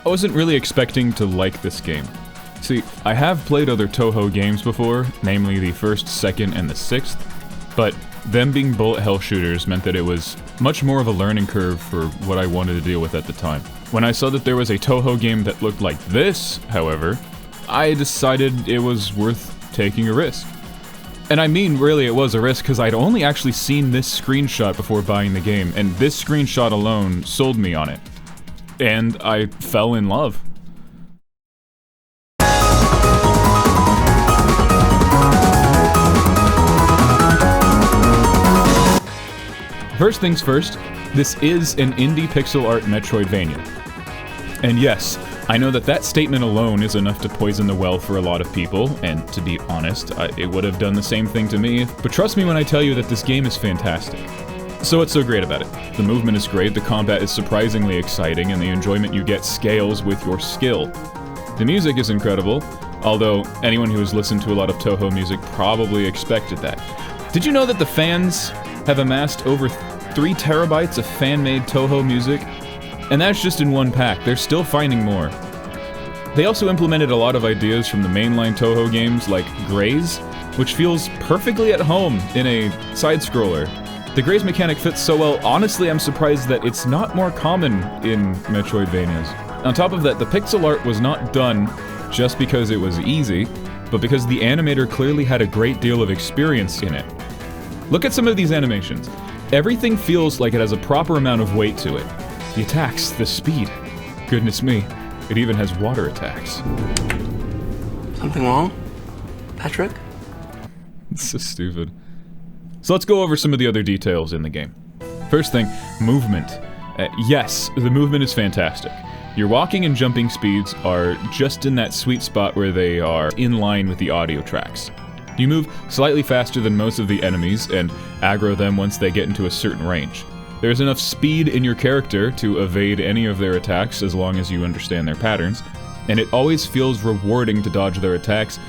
I wasn't really expecting to like this game. See, I have played other Touhou games before, namely the first, second, and the sixth, but them being bullet hell shooters meant that it was much more of a learning curve for what I wanted to deal with at the time. When I saw that there was a Touhou game that looked like this, however, I decided it was worth taking a risk. And I mean, really, it was a risk because I'd only actually seen this screenshot before buying the game, and this screenshot alone sold me on it. And I fell in love. First things first, this is an indie pixel art Metroidvania. And yes, I know that that statement alone is enough to poison the well for a lot of people, and to be honest, it would have done the same thing to me, but trust me when I tell you that this game is fantastic. So what's so great about it? The movement is great, the combat is surprisingly exciting, and the enjoyment you get scales with your skill. The music is incredible, although anyone who has listened to a lot of Touhou music probably expected that. Did you know that the fans have amassed over 3 terabytes of fan-made Touhou music? And that's just in one pack, they're still finding more. They also implemented a lot of ideas from the mainline Touhou games like Graze, which feels perfectly at home in a side-scroller. The Graze mechanic fits so well, honestly I'm surprised that it's not more common in Metroidvanias. On top of that, the pixel art was not done just because it was easy, but because the animator clearly had a great deal of experience in it. Look at some of these animations. Everything feels like it has a proper amount of weight to it. The attacks, the speed. Goodness me, it even has water attacks. Something wrong, Patrick? It's so stupid. So let's go over some of the other details in the game. First thing, movement. Yes, the movement is fantastic. Your walking and jumping speeds are just in that sweet spot where they are in line with the audio tracks. You move slightly faster than most of the enemies and aggro them once they get into a certain range. There's enough speed in your character to evade any of their attacks as long as you understand their patterns, and it always feels rewarding to dodge their attacks,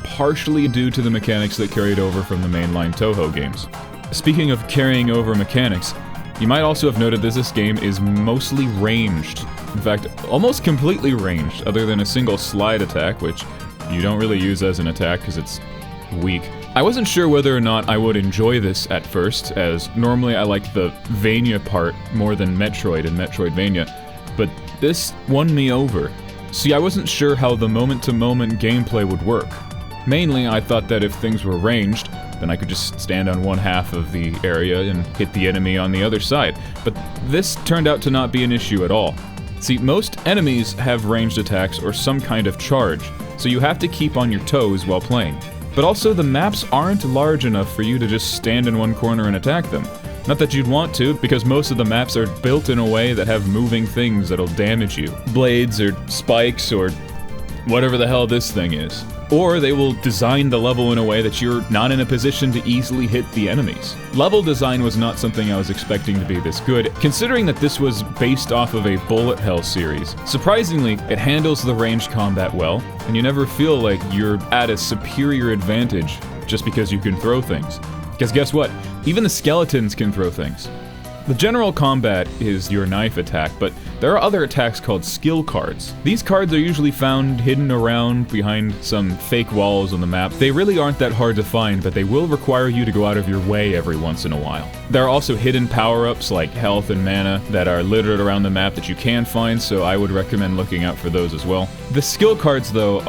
partially due to the mechanics that carried over from the mainline Touhou games. Speaking of carrying over mechanics, you might also have noted that this game is mostly ranged. In fact, almost completely ranged, other than a single slide attack, which you don't really use as an attack because it's weak. I wasn't sure whether or not I would enjoy this at first, as normally I like the Vania part more than Metroid and Metroidvania, but this won me over. See, I wasn't sure how the moment-to-moment gameplay would work. Mainly, I thought that if things were ranged, then I could just stand on one half of the area and hit the enemy on the other side, but this turned out to not be an issue at all. See, most enemies have ranged attacks or some kind of charge, so you have to keep on your toes while playing. But also, the maps aren't large enough for you to just stand in one corner and attack them. Not that you'd want to, because most of the maps are built in a way that have moving things that'll damage you. Blades or spikes or whatever the hell this thing is. Or they will design the level in a way that you're not in a position to easily hit the enemies. Level design was not something I was expecting to be this good, considering that this was based off of a bullet hell series. Surprisingly, it handles the ranged combat well, and you never feel like you're at a superior advantage just because you can throw things. Because guess what? Even the skeletons can throw things. The general combat is your knife attack, but there are other attacks called skill cards. These cards are usually found hidden around behind some fake walls on the map. They really aren't that hard to find, but they will require you to go out of your way every once in a while. There are also hidden power-ups like health and mana that are littered around the map that you can find, so I would recommend looking out for those as well. The skill cards, though,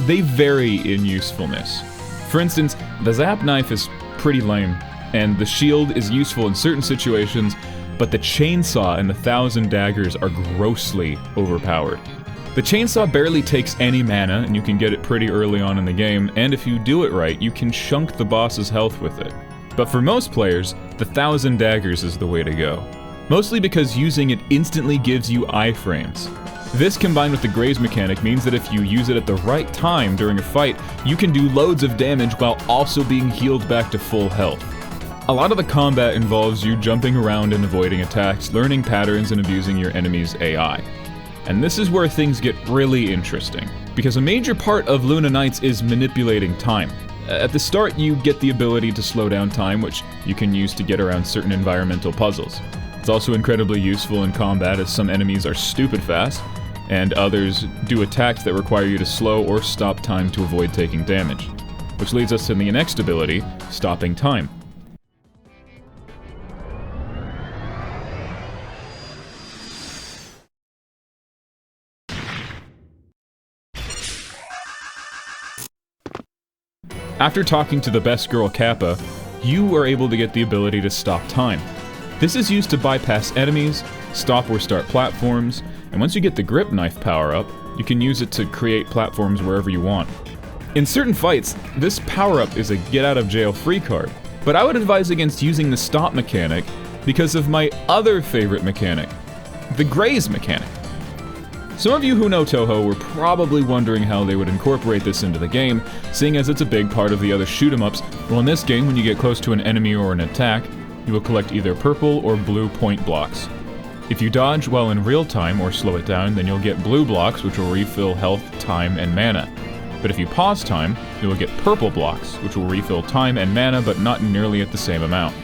they vary in usefulness. For instance, the zap knife is pretty lame, and the shield is useful in certain situations, but the chainsaw and the 1,000 daggers are grossly overpowered. The chainsaw barely takes any mana, and you can get it pretty early on in the game, and if you do it right, you can chunk the boss's health with it. But for most players, the 1,000 daggers is the way to go. Mostly because using it instantly gives you iframes. This combined with the graze mechanic means that if you use it at the right time during a fight, you can do loads of damage while also being healed back to full health. A lot of the combat involves you jumping around and avoiding attacks, learning patterns, and abusing your enemy's AI. And this is where things get really interesting, because a major part of Luna Nights is manipulating time. At the start, you get the ability to slow down time, which you can use to get around certain environmental puzzles. It's also incredibly useful in combat, as some enemies are stupid fast, and others do attacks that require you to slow or stop time to avoid taking damage. Which leads us to the next ability, stopping time. After talking to the best girl Kappa, you are able to get the ability to stop time. This is used to bypass enemies, stop or start platforms, and once you get the grip knife power-up, you can use it to create platforms wherever you want. In certain fights, this power-up is a get-out-of-jail-free card, but I would advise against using the stop mechanic because of my other favorite mechanic, the graze mechanic. Some of you who know Touhou were probably wondering how they would incorporate this into the game, seeing as it's a big part of the other shoot-'em-ups. Well, in this game, when you get close to an enemy or an attack, you will collect either purple or blue point blocks. If you dodge while in real time or slow it down, then you'll get blue blocks, which will refill health, time, and mana. But if you pause time, you will get purple blocks, which will refill time and mana, but not nearly at the same amount.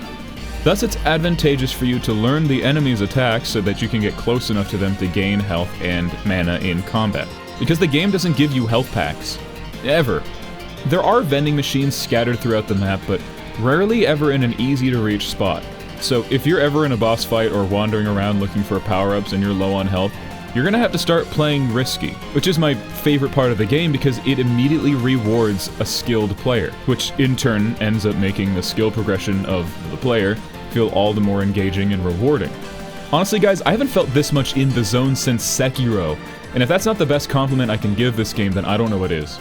Thus, it's advantageous for you to learn the enemy's attacks so that you can get close enough to them to gain health and mana in combat. Because the game doesn't give you health packs. Ever. There are vending machines scattered throughout the map, but rarely ever in an easy-to-reach spot. So if you're ever in a boss fight or wandering around looking for power-ups and you're low on health, you're gonna have to start playing risky, which is my favorite part of the game because it immediately rewards a skilled player, which in turn ends up making the skill progression of the player feel all the more engaging and rewarding. Honestly guys, I haven't felt this much in the zone since Sekiro, and if that's not the best compliment I can give this game, then I don't know what is.